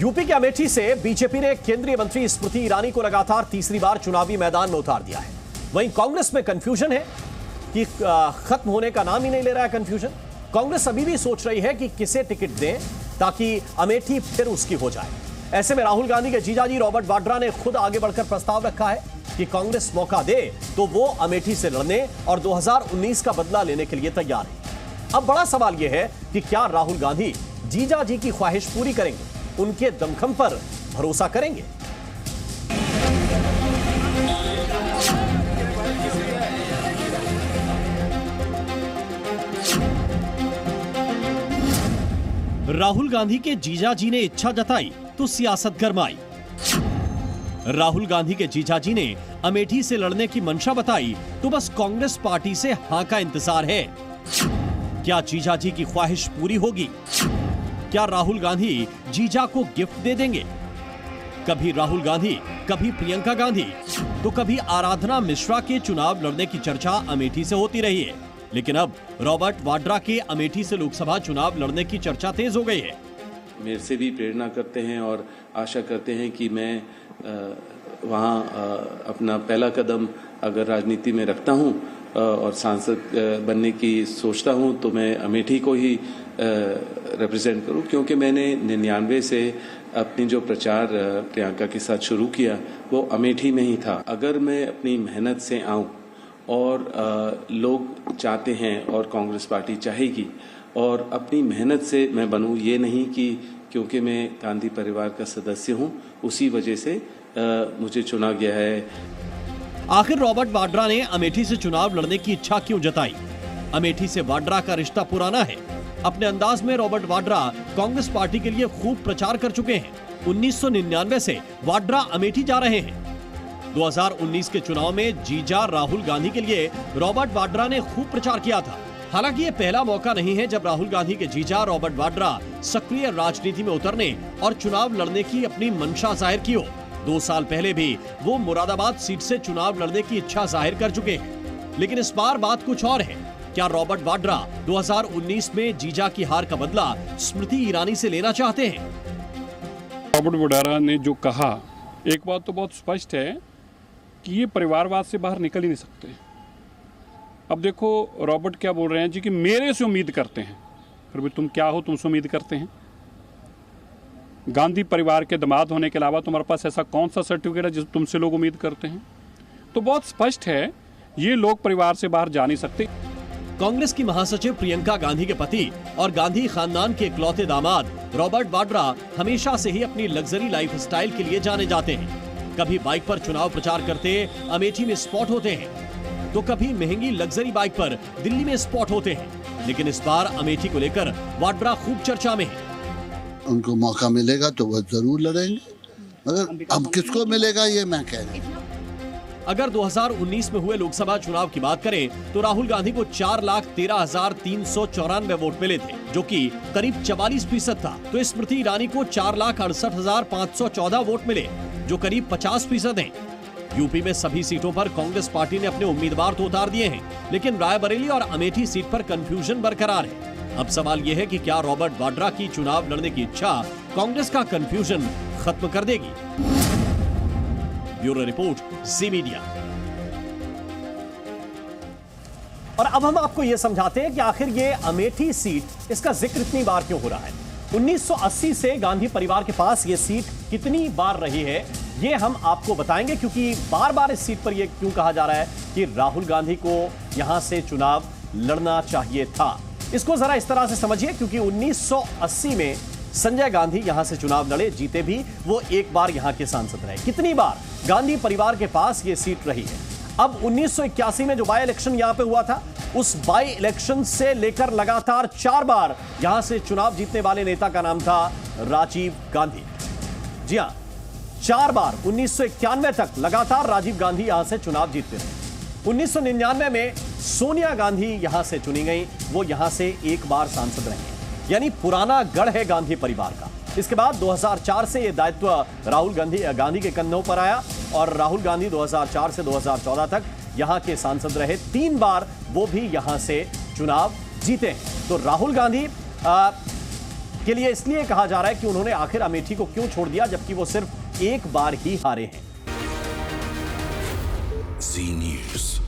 UP के अमेठी से BJP ने केंद्रीय मंत्री स्मृति ईरानी को लगातार तीसरी बार चुनावी मैदान में उतार दिया है। वहीं कांग्रेस में कंफ्यूजन है कि खत्म होने का नाम ही नहीं ले रहा है कंफ्यूजन। कांग्रेस अभी भी सोच रही है कि किसे टिकट दें ताकि अमेठी फिर उसकी हो जाए। ऐसे में राहुल गांधी के जीजाजी रॉबर्ट वाड्रा ने खुद आगे बढ़कर प्रस्ताव रखा है कि कांग्रेस मौका दे तो वो अमेठी से लड़ने और 2019 का बदला लेने के लिए तैयार है। अब बड़ा सवाल यह है कि क्या राहुल गांधी जीजाजी की ख्वाहिश पूरी करेंगे, उनके दमखम पर भरोसा करेंगे? राहुल गांधी के जीजाजी ने इच्छा जताई तो सियासत गरमाई। राहुल गांधी के जीजाजी ने अमेठी से लड़ने की मंशा बताई तो बस कांग्रेस पार्टी से हां का इंतजार है। क्या जीजाजी की ख्वाहिश पूरी होगी? क्या राहुल गांधी जीजा को गिफ्ट दे देंगे? कभी राहुल गांधी, कभी प्रियंका गांधी, तो कभी आराधना मिश्रा के चुनाव लड़ने की चर्चा अमेठी से होती रही है। लेकिन अब रॉबर्ट वाड्रा के अमेठी से लोकसभा चुनाव लड़ने की चर्चा तेज हो गई है। मेरे से भी प्रेरणा करते हैं और आशा करते हैं कि मैं वहां अपना पहला कदम अगर राजनीति में रखता हूं और सांसद बनने की सोचता हूं तो मैं अमेठी को ही रिप्रेजेंट करूं, क्योंकि मैंने 99 से अपनी जो प्रचार प्रियंका के साथ शुरू किया वो अमेठी में ही था। अगर मैं अपनी मेहनत से आऊं और लोग चाहते हैं और कांग्रेस पार्टी चाहेगी और अपनी मेहनत से मैं बनूं, ये नहीं कि क्योंकि मैं गांधी परिवार का सदस्य हूं उसी वजह से मुझे चुना गया है। आखिर रॉबर्ट वाड्रा ने अमेठी से चुनाव लड़ने की इच्छा क्यों जताई? अमेठी से वाड्रा का रिश्ता पुराना है। अपने अंदाज में रॉबर्ट वाड्रा कांग्रेस पार्टी के लिए खूब प्रचार कर चुके हैं। 1999 से वाड्रा अमेठी जा रहे हैं। 2019 के चुनाव में जीजा राहुल गांधी के लिए रॉबर्ट वाड्रा ने खूब प्रचार किया था। हालांकि ये पहला मौका नहीं है जब राहुल गांधी के जीजा रॉबर्ट वाड्रा सक्रिय राजनीति में उतरने और चुनाव लड़ने की अपनी मंशा जाहिर की हो। 2 साल पहले भी वो मुरादाबाद सीट से चुनाव लड़ने की इच्छा जाहिर कर चुके हैं। लेकिन इस बार बात कुछ और है। क्या रॉबर्ट वाड्रा 2019 में जीजा की हार का बदला स्मृति ईरानी से लेना चाहते हैं? रॉबर्ट वाड्रा ने जो कहा, एक बात तो बहुत स्पष्ट है कि ये परिवारवाद से बाहर निकल ही नहीं सकते। अब देखो रॉबर्ट क्या बोल रहे हैं जी कि मेरे से उम्मीद करते हैं। फिर भी तुम क्या हो, तुमसे उम्मीद करते हैं? गांधी परिवार के दामाद होने के अलावा तुम्हारे पास ऐसा कौन सा सर्टिफिकेट है जिस तुमसे लोग उम्मीद करते हैं? तो बहुत स्पष्ट है, ये लोग परिवार से बाहर जा नहीं सकते। कांग्रेस की महासचिव प्रियंका गांधी के पति और गांधी खानदान के इकलौते दामाद रॉबर्ट वाड्रा हमेशा से ही अपनी लग्जरी लाइफस्टाइल के लिए जाने जाते हैं। कभी बाइक पर चुनाव प्रचार करते अमेठी में स्पॉट होते हैं तो कभी महंगी लग्जरी बाइक पर दिल्ली में स्पॉट होते हैं। लेकिन इस बार अमेठी को लेकर वाड्रा खूब चर्चा में है। उनको मौका मिलेगा तो वह जरूर लड़ेंगे, मगर अब किसको मिलेगा ये मैं कह रही हूँ। अगर 2019 में हुए लोकसभा चुनाव की बात करें तो राहुल गांधी को 4,13,394 वोट मिले थे, जो कि करीब 44% था। तो स्मृति ईरानी को 4,68,514 वोट मिले, जो करीब 50% हैं। यूपी में सभी सीटों पर कांग्रेस पार्टी ने अपने उम्मीदवार तो उतार दिए हैं, लेकिन रायबरेली और अमेठी सीट पर कंफ्यूजन बरकरार है। अब सवाल यह है कि क्या रॉबर्ट वाड्रा की चुनाव लड़ने की इच्छा कांग्रेस का कंफ्यूजन खत्म कर देगी? ब्यूरो रिपोर्ट, जी मीडिया। और अब हम आपको यह समझाते हैं कि आखिर ये अमेठी सीट, इसका जिक्र इतनी बार क्यों हो रहा है। 1980 से गांधी परिवार के पास ये सीट कितनी बार रही है ये हम आपको बताएंगे, क्योंकि बार बार इस सीट पर यह क्यों कहा जा रहा है कि राहुल गांधी को यहां से चुनाव लड़ना चाहिए था। इसको जरा इस तरह से समझिए, क्योंकि 1980 में संजय गांधी यहां से चुनाव लड़े, जीते भी, वो एक बार यहां के सांसद रहे। कितनी बार गांधी परिवार के पास यह सीट रही है। अब 1981 में जो बाई इलेक्शन यहां पे हुआ था, उस बाई इलेक्शन से लेकर लगातार 4 बार यहां से चुनाव जीतने वाले नेता का नाम था राजीव गांधी। जी हां, 4 बार 1991 तक लगातार राजीव गांधी यहां से चुनाव जीतते रहे। 1999 में सोनिया गांधी यहां से चुनी गई, वो यहां से एक बार सांसद रही, यानी पुराना गढ़ है गांधी परिवार का। इसके बाद 2004 से यह दायित्व राहुल गांधी के कंधों पर आया और राहुल गांधी 2004 से 2014 तक यहां के सांसद रहे। 3 बार वो भी यहां से चुनाव जीते हैं। तो राहुल गांधी के लिए इसलिए कहा जा रहा है कि उन्होंने आखिर अमेठी को क्यों छोड़ दिया, जबकि वो सिर्फ एक बार ही हारे हैं। जी न्यूज़।